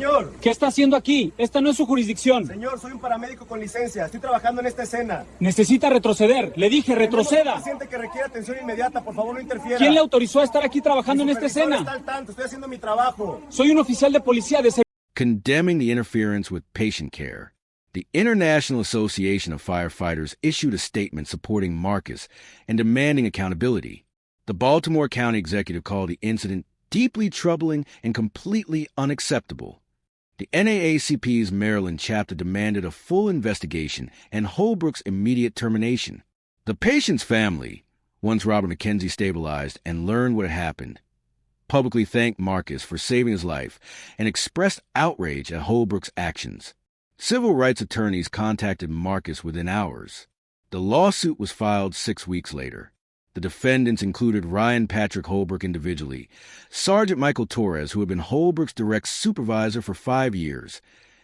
Señor. ¿Qué está haciendo aquí? Esta no es su jurisdicción. Señor, soy un paramédico con licencia. Estoy trabajando en esta escena. Necesita retroceder. Le dije, retroceda. Un paciente que requiere atención inmediata. Por favor, no interfiera. ¿Quién le autorizó a estar aquí trabajando en esta supervisor escena? está al tanto. Estoy haciendo mi trabajo. Soy un oficial de policía de servicio. Condemning the interference with patient care, the International Association of Firefighters issued a statement supporting Marcus and demanding accountability. The Baltimore County executive called the incident deeply troubling and completely unacceptable. The NAACP's Maryland chapter demanded a full investigation and Holbrook's immediate termination. The patient's family, once Robert McKenzie stabilized and learned what had happened, publicly thanked Marcus for saving his life and expressed outrage at Holbrook's actions. Civil rights attorneys contacted Marcus within hours. The lawsuit was filed 6 weeks later. The defendants included Ryan Patrick Holbrook individually, Sergeant Michael Torres, who had been Holbrook's direct supervisor for 5 years,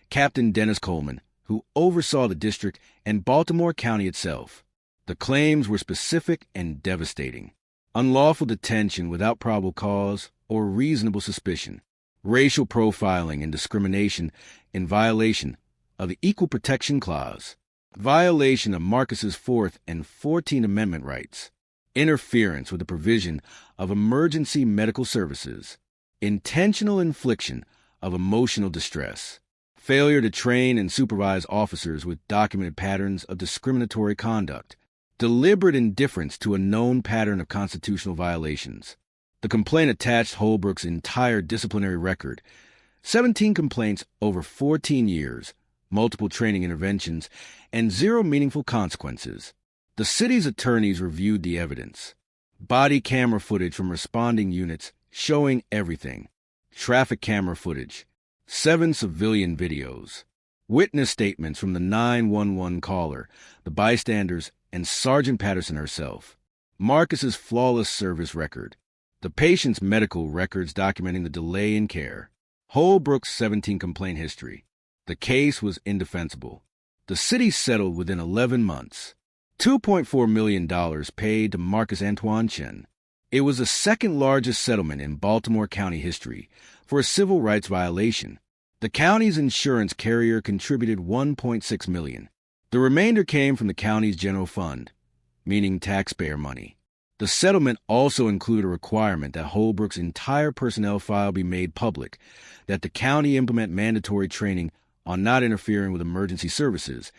Captain Dennis Coleman, who oversaw the district, and Baltimore County itself. The claims were specific and devastating. Unlawful detention without probable cause or reasonable suspicion, racial profiling and discrimination in violation of the Equal Protection Clause, violation of Marcus's 4th and 14th Amendment rights, interference with the provision of emergency medical services, intentional infliction of emotional distress, failure to train and supervise officers with documented patterns of discriminatory conduct, deliberate indifference to a known pattern of constitutional violations. The complaint attached Holbrook's entire disciplinary record, 17 complaints over 14 years, multiple training interventions, and 0 meaningful consequences. The city's attorneys reviewed the evidence. Body camera footage from responding units showing everything. Traffic camera footage. 7 civilian videos. Witness statements from the 911 caller, the bystanders, and Sergeant Patterson herself. Marcus's flawless service record. The patient's medical records documenting the delay in care. Holbrook's 17 complaint history. The case was indefensible. The city settled within 11 months. $2.4 million paid to Marcus Antoine Chen. It was the second largest settlement in Baltimore County history for a civil rights violation. The county's insurance carrier contributed $1.6 million. The remainder came from the county's general fund, meaning taxpayer money. The settlement also included a requirement that Holbrook's entire personnel file be made public, that the county implement mandatory training on not interfering with emergency services,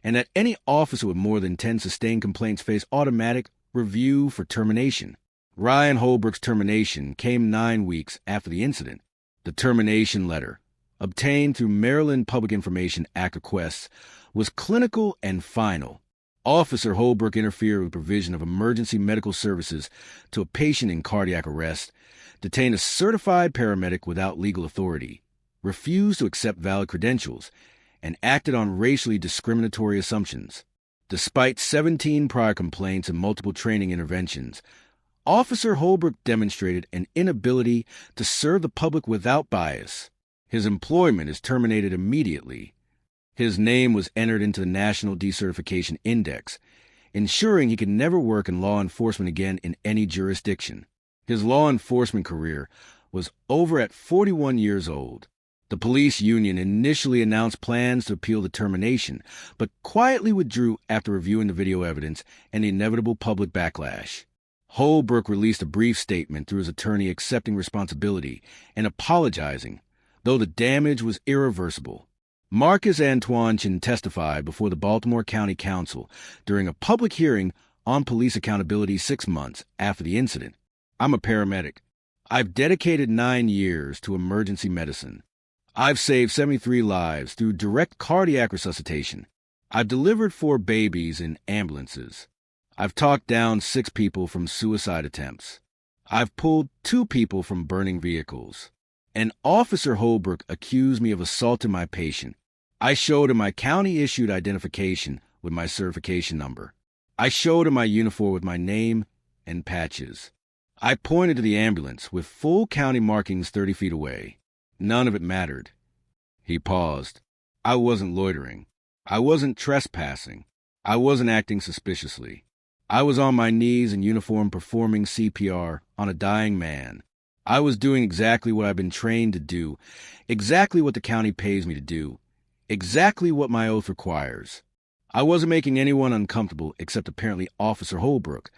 and that any officer with more than 10 sustained complaints face automatic review for termination. Ryan Holbrook's termination came 9 weeks after the incident. The termination letter, obtained through Maryland Public Information Act requests, was clinical and final. Officer Holbrook interfered with provision of emergency medical services to a patient in cardiac arrest, detained a certified paramedic without legal authority, refused to accept valid credentials, and acted on racially discriminatory assumptions. Despite 17 prior complaints and multiple training interventions, Officer Holbrook demonstrated an inability to serve the public without bias. His employment is terminated immediately. His name was entered into the National Decertification Index, ensuring he could never work in law enforcement again in any jurisdiction. His law enforcement career was over at 41 years old. The police union initially announced plans to appeal the termination, but quietly withdrew after reviewing the video evidence and the inevitable public backlash. Holbrook released a brief statement through his attorney accepting responsibility and apologizing, though the damage was irreversible. Marcus Antoine Chen testified before the Baltimore County Council during a public hearing on police accountability 6 months after the incident. I'm a paramedic. I've dedicated 9 years to emergency medicine. I've saved 73 lives through direct cardiac resuscitation. I've delivered 4 babies in ambulances. I've talked down 6 people from suicide attempts. I've pulled 2 people from burning vehicles. And Officer Holbrook accused me of assaulting my patient. I showed him my county-issued identification with my certification number. I showed him my uniform with my name and patches. I pointed to the ambulance with full county markings 30 feet away. None of it mattered. He paused. I wasn't loitering. I wasn't trespassing. I wasn't acting suspiciously. I was on my knees in uniform performing CPR on a dying man. I was doing exactly what I've been trained to do, exactly what the county pays me to do, exactly what my oath requires. I wasn't making anyone uncomfortable except apparently Officer Holbrook,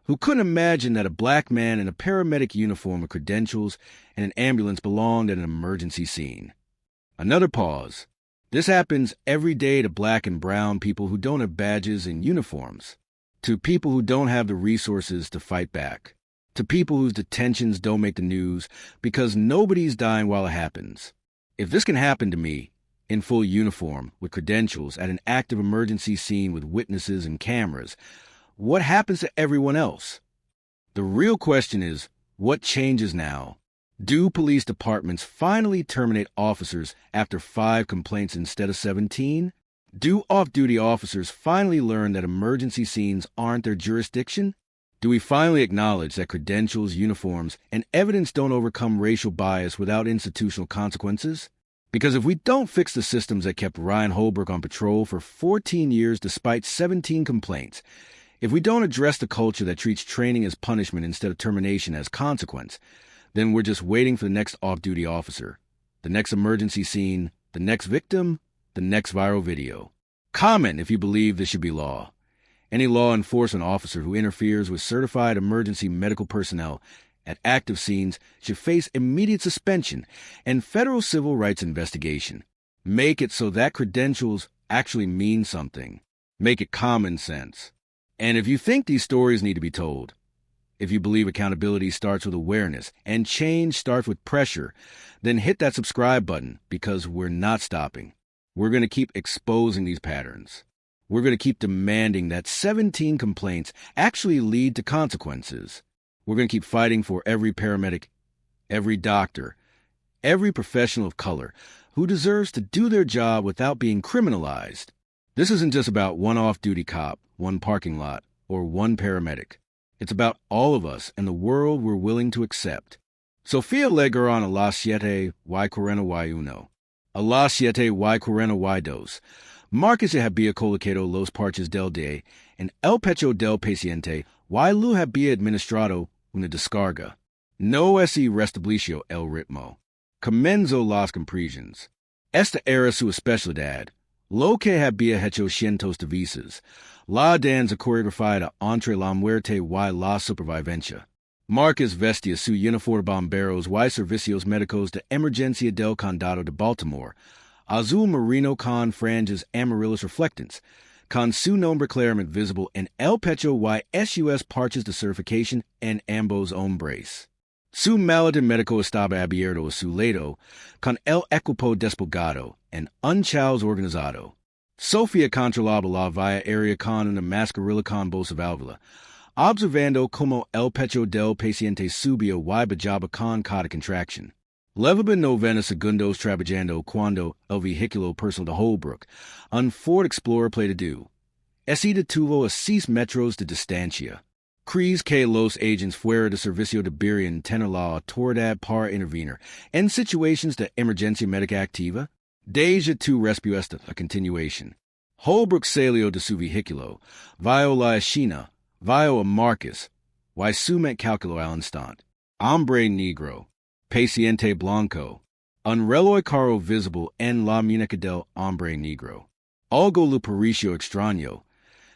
who couldn't imagine that a black man in a paramedic uniform with credentials and an ambulance belonged at an emergency scene. Another pause. This happens every day to black and brown people who don't have badges and uniforms, to people who don't have the resources to fight back, to people whose detentions don't make the news because nobody's dying while it happens. If this can happen to me, in full uniform, with credentials, at an active emergency scene with witnesses and cameras, what happens to everyone else? The real question is, what changes now? Do police departments finally terminate officers after 5 complaints instead of 17? Do off-duty officers finally learn that emergency scenes aren't their jurisdiction? Do we finally acknowledge that credentials, uniforms, and evidence don't overcome racial bias without institutional consequences? Because if we don't fix the systems that kept Ryan Holbrook on patrol for 14 years despite 17 complaints, if we don't address the culture that treats training as punishment instead of termination as consequence, then we're just waiting for the next off-duty officer, the next emergency scene, the next victim, the next viral video. Comment if you believe this should be law. Any law enforcement officer who interferes with certified emergency medical personnel at active scenes should face immediate suspension and federal civil rights investigation. Make it so that credentials actually mean something. Make it common sense. And if you think these stories need to be told, if you believe accountability starts with awareness and change starts with pressure, then hit that subscribe button because we're not stopping. We're going to keep exposing these patterns. We're going to keep demanding that 17 complaints actually lead to consequences. We're going to keep fighting for every paramedic, every doctor, every professional of color who deserves to do their job without being criminalized. This isn't just about one off-duty cop, one parking lot, or one paramedic. It's about all of us and the world we're willing to accept. Sofía Legrand a las 7:41 a las 7:42, Marcus había colocado los parches del día en el pecho del paciente y lo había administrado una descarga. No se restableció el ritmo. Comenzó las compresiones. Esta era su especialidad. Lo que había hecho cientos de veces. La danza coreografiada entre la muerte y la supervivencia. Marcus vestía su uniforme de bomberos y servicios médicos de emergencia del condado de Baltimore, azul marino con franjas amarillas reflectantes, con su nombre claramente visible en el pecho y sus parches de certificación en ambos hombres. Su maletín médico estaba abierto a su lado, con el equipo desplegado en un caos organizado. Sofía controlaba la vía aérea con una mascarilla con bolsa válvula, observando como el pecho del paciente subía y bajaba con cada contracción. Levaba 90 segundos trabajando cuando el vehículo personal de Holbrook, un Ford Explorer Plate do. Se detuvo a 6 metros de distancia. Crees que los agents fuera de servicio deberían tener la autoridad para intervenir en situaciones de emergencia médica activa. Deja tu respuesta a continuación. Holbrook salió de su vehículo, vio la escena, vio a Marcus, y sumente calculó al instante. Hombre negro, paciente blanco, un reloj caro visible en la muñeca del hombre negro. Algo le pareció extraño.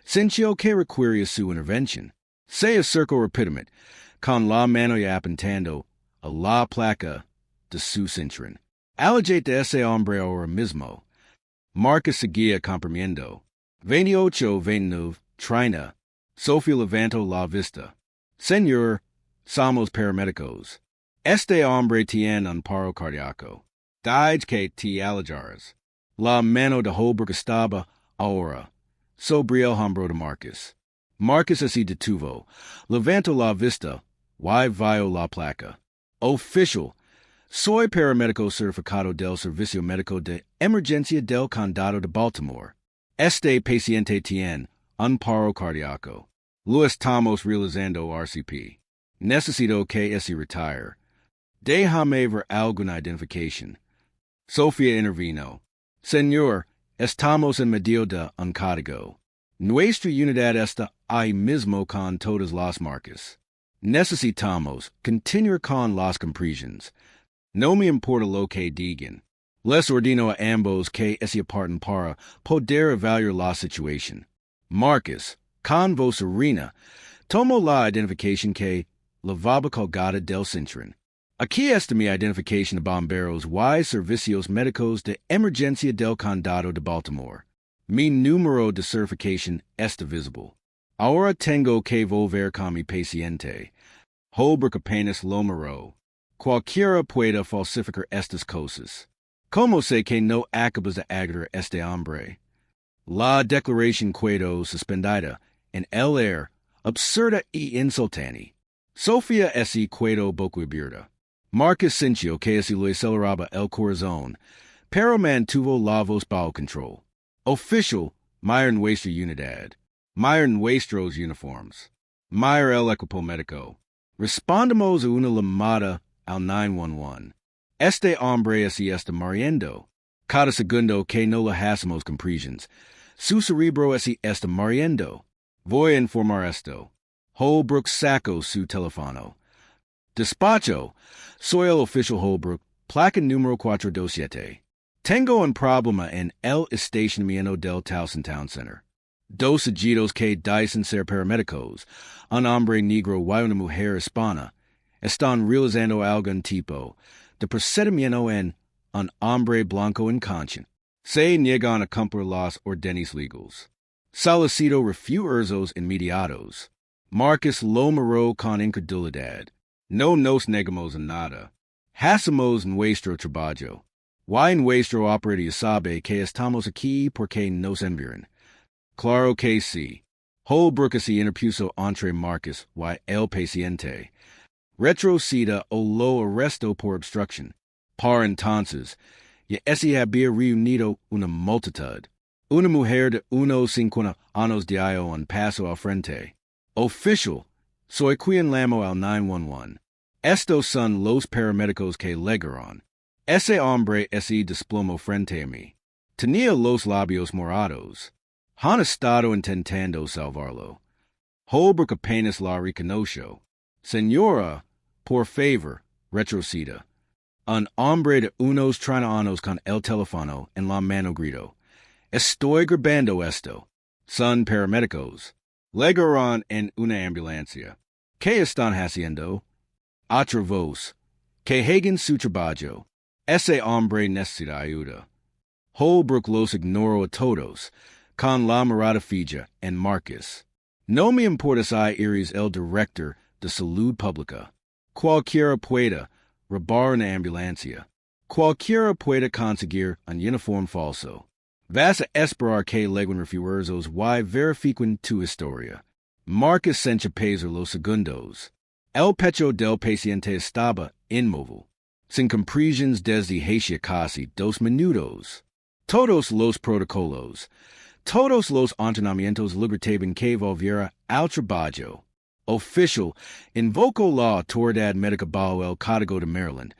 Sintió que requería su intervención. Se acercó rápidamente, con la mano ya apuntando a la placa de su cinturón. Alejate de ese hombre ahora mismo. Marcus seguía comprimiendo. 28, 29, 30. Sofía levantó la vista. Señor, somos paramédicos. Este hombre tiene un paro cardíaco. Dice que te alejaras. La mano de Holbrook estaba ahora sobre el hombro de Marcus. Marcus se detuvo. Levantó la vista. Y vio la placa. Official. Soy paramédico certificado del Servicio Médico de Emergencia del Condado de Baltimore. Este paciente tiene un paro cardíaco. Lo estamos realizando RCP. Necesito que se retire. Déjame ver alguna identificación. Sofía intervino. Señor, estamos en medio de un código. Nuestra unidad está ahí mismo con todas las marcas. Necesitamos continuar con las compresiones. No me importa lo que digan. Les ordeno a ambos que se aparten para poder evaluar la situación. Marcus, con voz serena, tomo la identificación que lavaba colgada del cinturón. Aquí está mi identificación de bomberos y servicios médicos de emergencia del condado de Baltimore. Mi número de certificación está visible. Ahora tengo que volver con mi paciente. Holbrook apenas lo miró. Cualquiera puede falsificar estas cosas. ¿Cómo sé que no acabas de agredir a este hombre? La declaración quedó suspendida en el aire, absurda y insultante. Sofía se quedó boquiabierta. Marcus sintió que se le aceleraba el corazón, pero mantuvo la voz bajo control. Oficial, mire nuestra unidad. Mire nuestros uniformes. Mire el equipo médico. Respondamos a una llamada al 911. Este hombre se está muriendo. Cada segundo que no le hacemos compresiones, su cerebro se está muriendo. Voy a informar esto. Holbrook sacó su teléfono. Despacho. Soy el oficial Holbrook, placa número 427. Tengo un problema en el estacionamiento del Towson Town Center. Dos sujetos que dicen ser paramédicos, un hombre negro y una mujer hispana, están realizando algún tipo de procedimiento en un hombre blanco inconsciente. Se niegan a cumplir las órdenes legales. Solicito refuerzos inmediatos. Marcus lo miró con incredulidad. No nos negamos a nada. Hacemos nuestro trabajo. Y nuestro operario sabe que estamos aquí porque nos envían. Claro que sí. Holbrook se interpuso entre Marcus y el paciente. Retroceda o lo arresto por obstrucción. Par entonces, ya se había reunido una multitud. Una mujer de unos 50 años dio un paso al frente. Oficial, soy quien llamó al 911. Estos son los paramédicos que llegaron. Ese hombre se desplomó frente a mí. Tenía los labios morados. Han estado intentando salvarlo. Holbrook apenas la reconoció. Señora, por favor, retroceda. Un hombre de unos 30 años con el teléfono en la mano gritó. Estoy grabando esto. Son paramédicos. Llegaron en una ambulancia. ¿Qué están haciendo? Otra voz. Que hagan su trabajo. Ese hombre necesita ayuda. Holbrook los ignoró a todos, con la mirada fija en Marcus. No me importa si eres el director de salud pública. Cualquiera puede robar una ambulancia. Cualquiera puede conseguir un uniforme falso. Vas a esperar que lleguen refuerzos y verifiquen tu historia. Marcus sencha pesar los segundos. El pecho del paciente estaba inmóvil, sin compresiones desde hacía casi 2 minutos. Todos los protocolos, todos los entrenamientos lograban que volviera al trabajo. Oficial, invoco la autoridad médica bajo el Código de Maryland,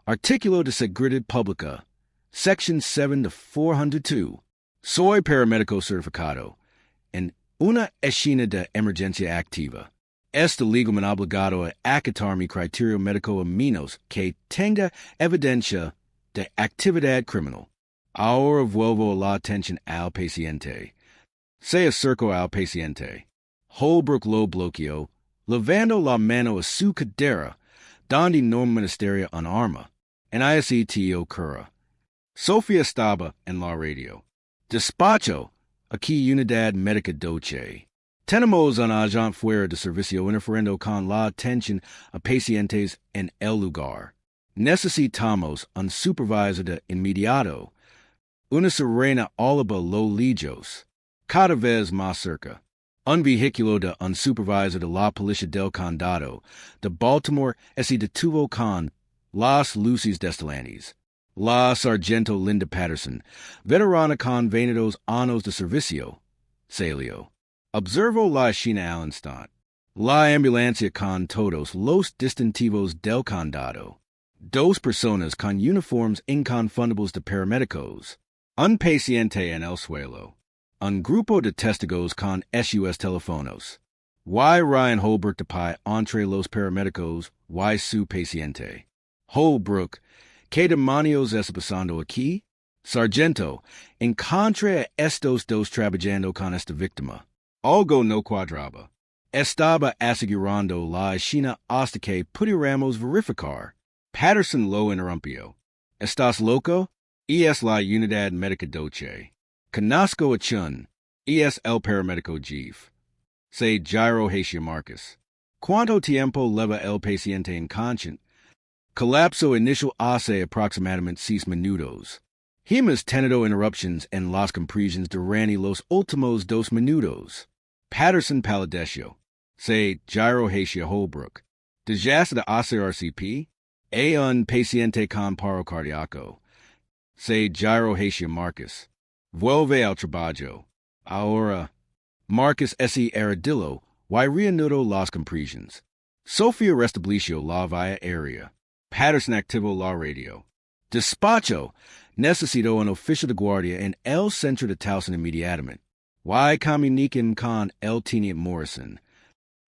artículo de seguridad pública, section 7 de 402. Soy paramédico certificado en una escena de emergencia activa. Este legalmente obligado a acatar mi criterio médico a menos que tenga evidencia de actividad criminal. Ahora vuelvo la atención al paciente. Se acercó al paciente. Holbrook lo bloqueó, levando la mano a su cadera, donde no ministeria un arma. En ICT ocurra. Sofía estaba en la radio. Despacho, aquí unidad médica doce. Tenemos un agente fuera de servicio interfiriendo con la atención a pacientes en el lugar. Necesitamos un supervisor de inmediato. Una sirena oliva lo lejos, cada vez más cerca. Un vehículo de un supervisor de la Policía del Condado de Baltimore se detuvo con las luces destilantes. La sargento Linda Patterson, veterana con 22 años de servicio, salió. Observó la escena al instante. La ambulancia con todos los distintivos del condado. 2 personas con uniformes inconfundibles de paramédicos. Un paciente en el suelo. Un grupo de testigos con SUS teléfonos. Y Ryan Holbrook de Pai entre los paramédicos y su paciente. Holbrook, ¿qué demonios está pasando aquí? Sargento, encontré a estos dos trabajando con esta víctima. Algo no cuadraba. Estaba asegurando la escena hasta que pudiéramos verificar. Patterson lo interrumpió. ¿Estás loco? Y es la unidad médica doce. Conozco a Chun. Y es el paramédico jefe. Se Gyro Hacia Marcus. ¿Cuánto tiempo leva el paciente inconscient? Colapso initial hace aproximadamente 6 minutos. Hemos tenido interruptions en las compresiones durante los últimos 2 minutos. Patterson palideció. Se Gyro Hacia Holbrook. ¿Dejaste de hacer RCP? A un paciente con paro cardíaco. Se Gyro Hacia Marcus. Vuelve al trabajo. Ahora. Marcus S. Aradillo, y reanudó las compresiones. Sofía restableció la vía aérea. Patterson activó la radio. Despacho. Necesito un oficial de guardia en el centro de Towson inmediatamente. Y comuniquen con el teniente Morrison.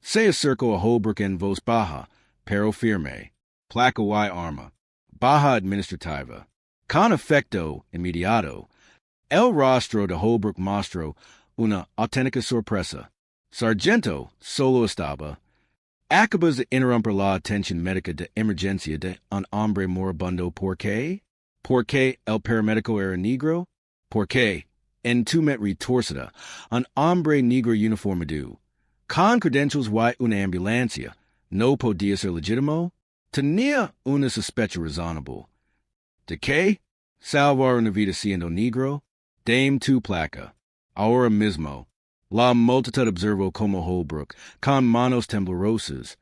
Se acercó a Holbrook en voz baja, pero firme. Placa y arma. Baja administrativa. Con efecto inmediato. El rostro de Holbrook mostró una auténtica sorpresa. Sargento solo estaba. Acabas de interrumpir la atención médica de emergencia de un hombre moribundo. ¿Por qué? ¿Por qué el paramédico era negro? ¿Por qué? En tu mente retorcida, un hombre negro uniformado, con credentials y una ambulancia, no podía ser legítimo? Tenía una sospecha razonable. ¿De qué? Salvar una vida siendo negro? Dame tu placa. Ahora mismo. La multitud observó como Holbrook, con manos temblorosas,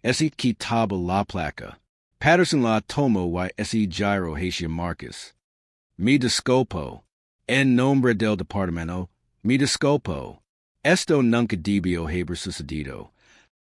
ese quitaba la placa. Patterson la tomó y ese Gyro Hacia Marcus. Me disculpo. En nombre del departamento, me disculpo. Esto nunca debió haber sucedido.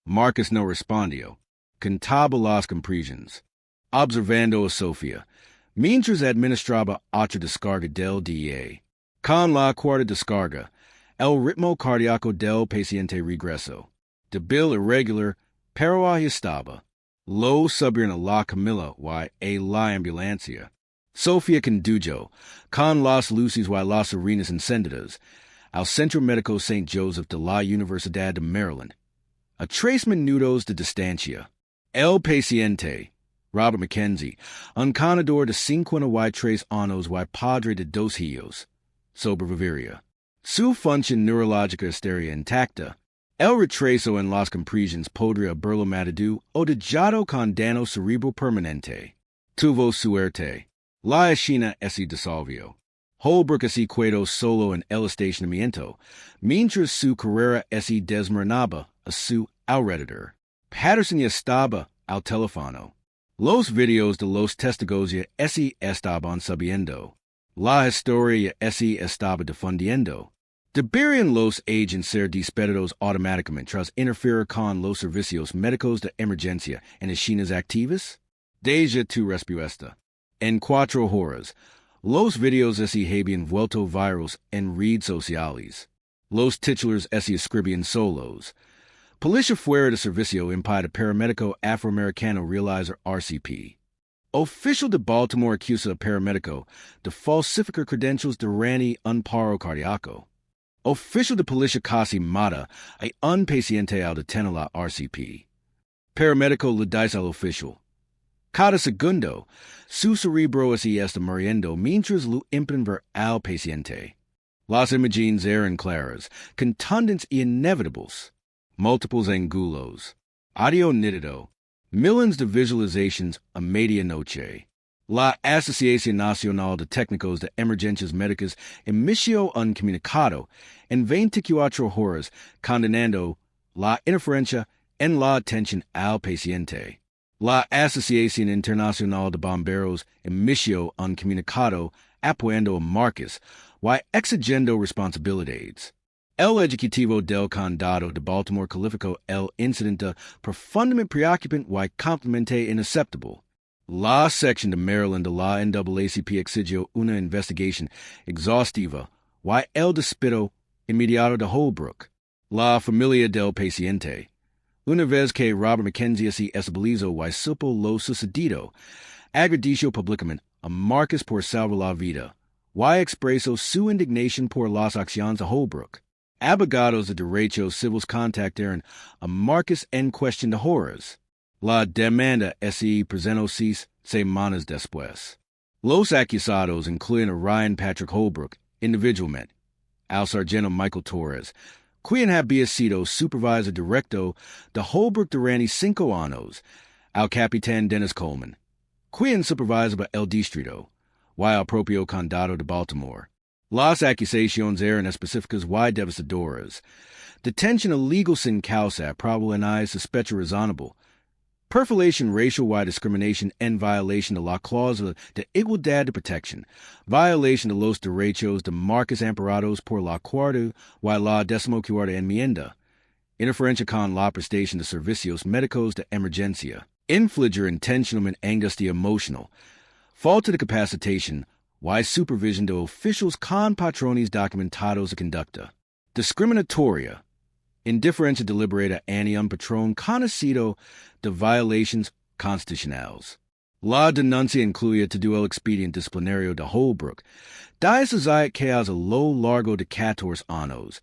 Marcus no respondió. Contaba las compresiones. Observando a Sofía, mientras administraba otra descarga del DA. Con la cuarta descarga, el ritmo cardíaco del paciente regresó. Débil irregular, pero ahí estaba. Lo subieron a la camilla y a la ambulancia. Sofía condujo, con las luces y las arenas encendidas, al Centro Médico St. Joseph de la Universidad de Maryland. A 3 minutos de distancia. El paciente, Robert Mackenzie, un conador de 53 años y padre de 2 hijos, sobreviviría. Su función neurológica estaría intacta. El retraso en las compresiones podría haberlo matado o dejado con daño cerebral permanente. Tuvo suerte. La escena se disolvió. Holbrook se quedó solo en el estacionamiento, mientras su carrera se desmoronaba a su alrededor. Patterson ya estaba al teléfono. Los videos de los testigos ya se estaban subiendo. La historia ya se estaba difundiendo. ¿Deberían los agents ser despedidos automáticamente tras interferir con los servicios médicos de emergencia en escenas activas? Deja tu respuesta. En 4 horas, los videos se habían vuelto virales en redes sociales. Los titulares se escribían solos. Policía fuera de servicio impide paramédico afroamericano realizar RCP. Official de Baltimore acusa paramédico de falsificar credentials durante un paro cardíaco. Official de Policía casi mata a un paciente al detener la RCP. Paramédico le dice al oficial. Cada segundo, su cerebro se está muriendo mientras lo imprimen ver al paciente. Las imágenes eran claras, contundentes y inevitables. Múltiples ángulos. Audio nítido. Millions de visualizations a medianoche. La Asociación Nacional de Técnicos de Emergencias Médicas emitió un comunicado en 24 horas condenando la interferencia en la atención al paciente. La Asociación Internacional de Bomberos emitió un comunicado apoyando a Marcus y exigiendo responsabilidades. El Ejecutivo del Condado de Baltimore calificó el incidente profundamente preocupante y completamente inaceptable. La sección de Maryland de la NAACP exigió una investigación exhaustiva y el despido inmediato de Holbrook. La familia del paciente. Una vez que Robert Mackenzie se estabilizó y supo lo sucedido, agredió públicamente a Marcus por salvar la vida, y expresó su indignación por las acciones de Holbrook. Abogados de derechos civiles contactaron a Marcus en cuestión de horas. La demanda se presentó 6 semanas después. Los acusados incluyen a Ryan Patrick Holbrook, individualmente, al sargento Michael Torres, quien había sido supervisor directo de Holbrook durante 5 años, al capitán Dennis Coleman, quien supervisaba el distrito, y al propio condado de Baltimore. Las acusaciones eran específicas y devastadoras. Detention illegal sin causa, probable y sospecha razonable. Perfilación racial y discriminación en violación de la cláusula de igualdad de protección. Violación de los derechos de Marcus amparados por la cuarta y la 14ª enmienda. Interferencia con la prestación de servicios médicos de emergencia. Infligir intencionalmente angustia emocional. Falta de capacitación y supervision de oficials con patrones documentados de conducta. Discriminatoria. Indiferencia deliberada ante un patrón conocido de violations constitucionales. La denuncia incluye todo el expediente disciplinario de Holbrook, diocesano que a lo largo de 14 años,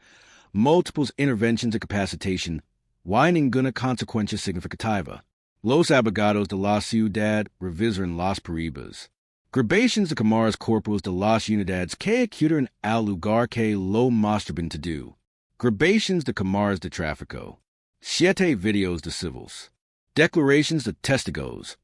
múltiples interventions de capacitación y ninguna consecuencia significativa. Los abogados de la ciudad revisaron las pruebas. Grabaciones de cámaras corporales de las unidades que acudieron al lugar que lo mostraban todo. Grabaciones de cámaras de tráfico. 7 videos de civiles. Declarations de testigos.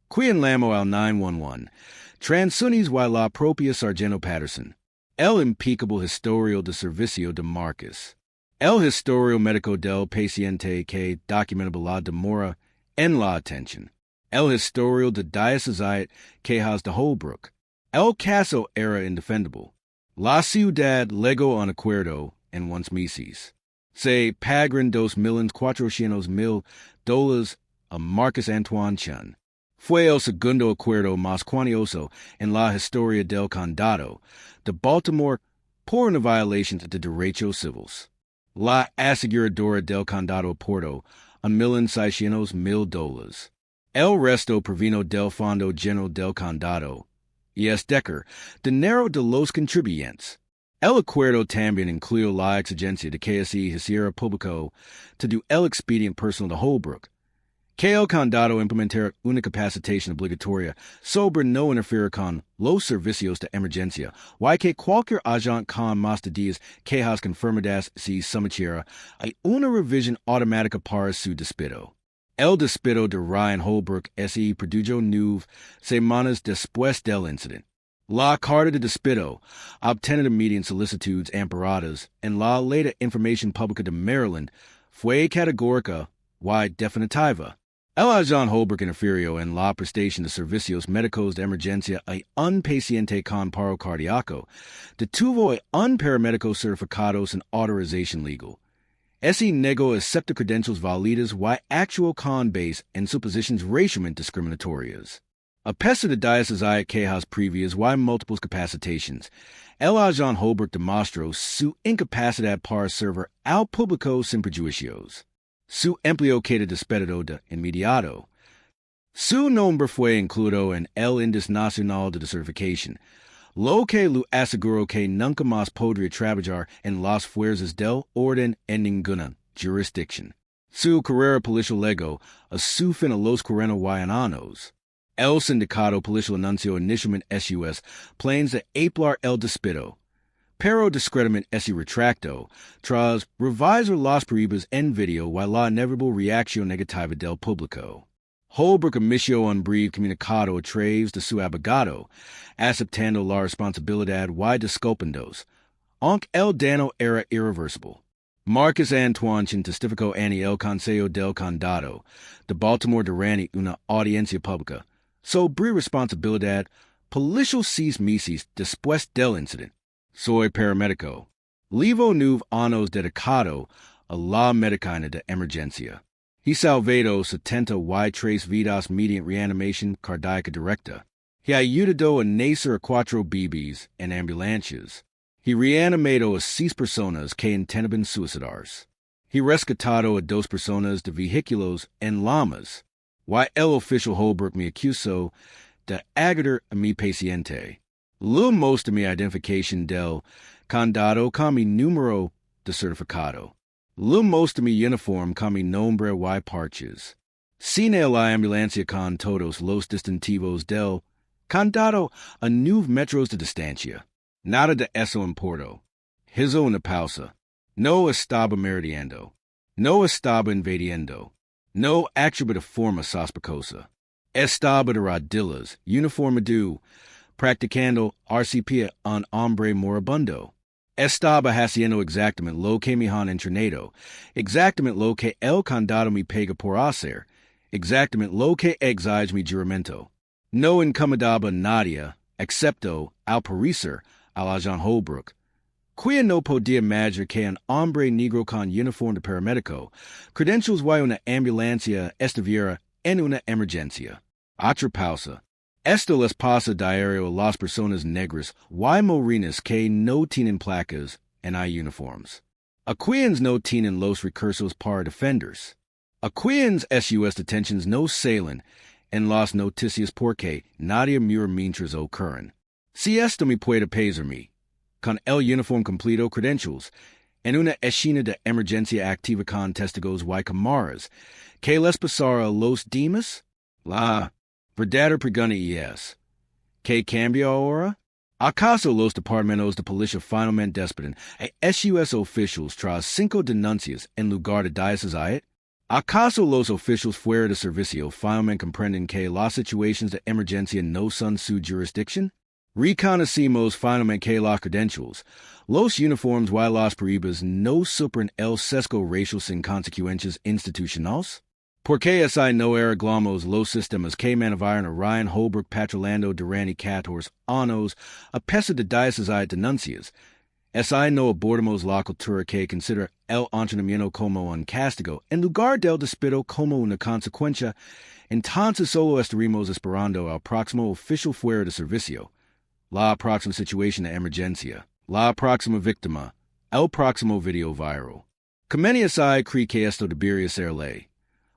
Quien llamó al 911. Transunis y la propia Sargento Patterson. El impecable historial de servicio de Marcus. El historial médico del paciente que documentaba la demora en la atención. El historial de diocesano quejas de Holbrook. El caso era indefendible. La ciudad legó un acuerdo en unos meses. Se pagaron $2,400,000 a Marcus Antoine Chun. Fue el segundo acuerdo más cuantioso en la historia del condado de Baltimore por una violación de derechos civiles. La aseguradora del condado aportó $1,600,000. El resto provino del Fondo General del Condado, y es Decker, dinero de los contribuyentes. El acuerdo también incluyó la exigencia de que se hiciera público todo el expediente personal de Holbrook, que el condado implementara una capacitación obligatoria sobre no interferir con los servicios de emergencia, y que cualquier agente con más de 10 quejas confirmadas se sometiera a una revisión automática para su despido. El despido de Ryan Holbrook se produjo 9 semanas después del incidente. La carta de despido, obtenida mediante solicitudes amparadas en la Ley de Información Pública de Maryland, fue categórica y definitiva. El agente Holbrook interfirió en la prestación de servicios médicos de emergencia a un paciente con paro cardíaco, detuvo a un paramédico certificado sin autorización legal. Ese negó acepta credentials válidas y actuó con base en suposiciones racialmente discriminatorias. A pesar de diocesano quejas previas y múltiples capacitaciones, el agente Holbrook demostró su incapacidad para servir al público sin prejuicios. Su empleo quedó despedido de inmediato. Su nombre fue incluido en el índice nacional de certificación, lo que le aseguró que nunca más podría trabajar en las fuerzas del orden en ninguna jurisdicción. Su carrera policial legó a su fin a los 41 años. El sindicato policial anunció inicialmente sus planes de apelar el despido, pero discretamente se retractó tras revisar las pruebas en video y la inevitable reacción negativa del público. Holbrook emitió un breve comunicado a través de su abogado, aceptando la responsabilidad y disculpándose, aunque el daño era irreversible. Marcus Antoine Chun testificó ante el Consejo del Condado de Baltimore durante una audiencia pública sobre responsabilidad policial 6 meses después del incidente. Soy paramédico. Llevo 9 años dedicado a la medicina de emergencia. He salvado 73 vidas mediante reanimación cardíaca directa. He ayudado a nacer a 4 bebés en ambulancias. He reanimado a 6 personas que intentaban suicidarse. He rescatado a dos personas de vehículos en llamas. Y el oficial Holbrook me acusó de agredir a mi paciente. Lo most de mi identificación del condado con mi número de certificado. Lo most de mi uniforme con mi nombre y parches. Cine la ambulancia con todos los distintivos del condado a 9 metros de distancia. Nada de eso importo. Hizo una pausa. No estaba meridiendo. No estaba invadiendo. No attribute de forma sospechosa. Estaba de rodillas, uniforme du, practicando RCP un hombre moribundo. Estaba haciendo exactamente lo que me han entrenado, exactamente lo que el condado me paga por hacer, exactamente lo que exige mi juramento. No incomodaba nadie, excepto, al parecer, al agent Holbrook. Quia no podía imaginar que un hombre negro con uniforme de paramédico, credentials y una ambulancia estuviera en una emergencia. Otra pausa. Esto les pasa diario a las personas negras y morenas que no tienen placas en hay uniformes. A quienes no tienen los recursos para defenders. A quienes sus detentions no salen en las noticias porque nadie mira mientras ocurren. Si esto me puede pesarme, con el uniforme completo credentials, en una escena de emergencia activa con testigos y cámaras, que les pasara a los demás? La verdadera pregunta es, ¿qué cambia ahora? ¿Acaso los departamentos de policía finalmente despiden a sus oficiales tras 5 denuncias en lugar de 10? ¿Acaso los oficiales fuera de servicio finalmente comprenden que las situaciones de emergencia no son su jurisdicción? Reconocimos finalmente que las credentials, los uniformes y las peribas no superen el sesgo racial sin consecuencias institucionales? ¿Por qué así no arreglamos los sistemas que mantienen a Ryan Holbrook patrulando durante 14 años a pesar de 10 denuncias? Así no abordamos la cultura que considera el entrenamiento como un castigo en lugar del despido como una consecuencia, entonces solo estaremos esperando al próximo oficial fuera de servicio. La próxima situación de emergencia, la próxima víctima, el próximo video viral. Comencias cree que esto debería ser ley.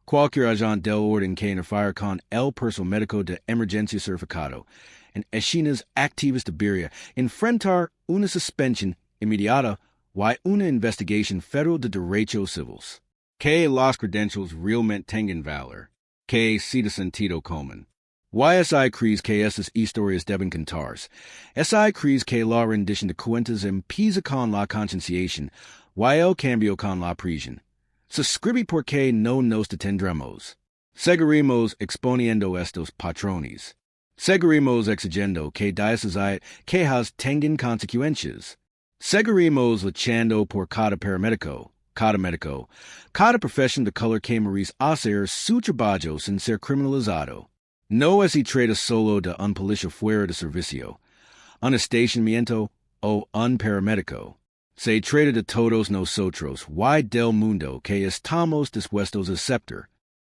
Cualquier agente del orden que interfiera con el personal médico de emergencia certificado en escenas activas debería enfrentar una suspensión inmediata y una investigación federal de derechos civiles. Que las credentials realmente tengan valor. Que sea sentido común. Y crees que estas historias deben contarse. Crees que la rendición de cuentas empieza con la concienciación y el cambio con la prisión. Suscribe porque no nos detendremos. Seguiremos exponiendo estos patrones. Seguiremos exigiendo que esas quejas tengan consecuencias. Seguiremos luchando por cada paramédico, cada médico, cada profesión de color que merece hacer su trabajo sin ser criminalizado. No se trata solo de un policía fuera de servicio, un estacionamiento o un paramédico. Se trata de todos nosotros y del mundo que estamos dispuestos a aceptar